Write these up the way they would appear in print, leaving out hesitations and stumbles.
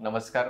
नमस्कार.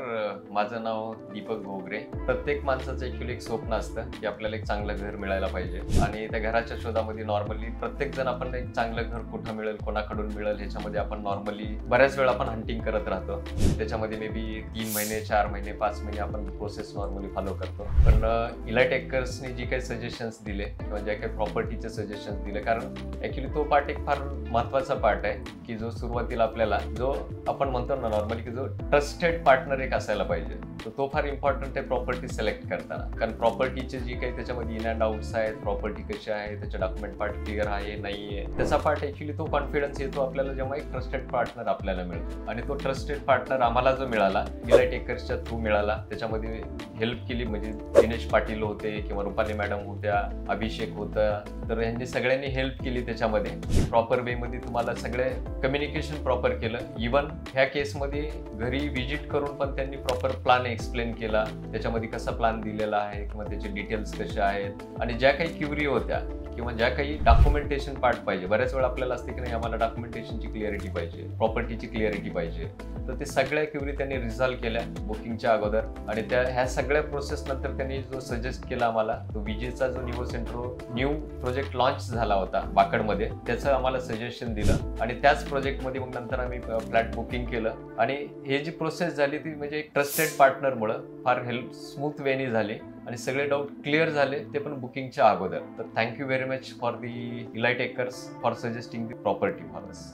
माझं नाव दीपक घोगरे. प्रत्येक माणसाचं ॲक्च्युअली एक स्वप्न असतं की आपल्याला एक चांगलं घर मिळायला पाहिजे आणि त्या घराच्या शोधामध्ये नॉर्मली प्रत्येक जण आपण एक चांगलं घर कुठं मिळेल, कोणाकडून मिळेल ह्याच्यामध्ये आपण नॉर्मली बऱ्याच वेळा आपण हंटिंग करत राहतो. त्याच्यामध्ये मे बी 3 महिने, 4 महिने, 5 महिने आपण प्रोसेस नॉर्मली फॉलो करतो. पण इलाइट एक्कर्सने जी काही सजेशन्स दिले किंवा ज्या काही प्रॉपर्टीचे सजेशन्स दिले, कारण ॲक्च्युअली तो पार्ट एक फार महत्त्वाचा पार्ट आहे की जो सुरुवातीला आपल्याला जो आपण म्हणतो ना नॉर्मली की जो ट्रस्टेड पार्टनर एक असायला पाहिजे, तर तो फार इम्पॉर्टंट आहे प्रॉपर्टी सिलेक्ट करताना. कारण प्रॉपर्टीचे जी काही त्याच्यामध्ये इन अँड आउट्स आहेत, प्रॉपर्टी कशी आहे, त्याचे डॉक्युमेंट पार्ट क्लिअर आहे नाही आहे, त्याचा पार्ट ॲक्च्युअली तो कॉन्फिडन्स येतो आपल्याला जेव्हा एक ट्रस्टेड पार्टनर आपल्याला मिळतो. आणि तो ट्रस्टेड पार्टनर आम्हाला जो मिळाला इलाइट एक्कर्सच्या थ्रू मिळाला. त्याच्यामध्ये हेल्प केली म्हणजे दिनेश पाटील होते किंवा रुपाली मॅडम होत्या, अभिषेक होता, तर यांनी सगळ्यांनी हेल्प केली त्याच्यामध्ये प्रॉपर वेमध्ये तुम्हाला सगळे कम्युनिकेशन प्रॉपर केलं. इवन ह्या केसमध्ये घरी व्हिजिट करून पण त्यांनी प्रॉपर प्लॅन एक्सप्लेन केला, त्याच्यामध्ये कसा प्लॅन दिलेला आहे किंवा त्याचे डिटेल्स कसे आहेत आणि ज्या काही क्युरी होत्या किंवा ज्या काही डॉक्युमेंटेशन पार्ट पाहिजे. बऱ्याच वेळा आपल्याला असते की नाही आम्हाला डॉक्युमेंटेशनची क्लिअरिटी पाहिजे, प्रॉपर्टीची क्लिअरिटी पाहिजे, तर ते सगळ्या क्युरी त्यांनी रिझॉल्व्ह केल्या बुकिंगच्या अगोदर. आणि ह्या सगळ्या प्रोसेस नंतर त्यांनी जो सजेस्ट केला आम्हाला, तो विजेचा जो न्यू प्रोजेक्ट लॉन्च झाला होता बाकडमध्ये, त्याचं आम्हाला सजेशन दिलं आणि त्याच प्रोजेक्टमध्ये मग नंतर आम्ही फ्लॅट बुकिंग केलं. आणि हे जी प्रोसेस झाली ती म्हणजे एक ट्रस्टेड पार्टनरमुळं फार हेल्प स्मूथ वेनी झाली आणि सगळे डाऊट क्लिअर झाले, ते पण बुकिंगच्या अगोदर. तर thank you very much for the elite acres for suggesting the property for us.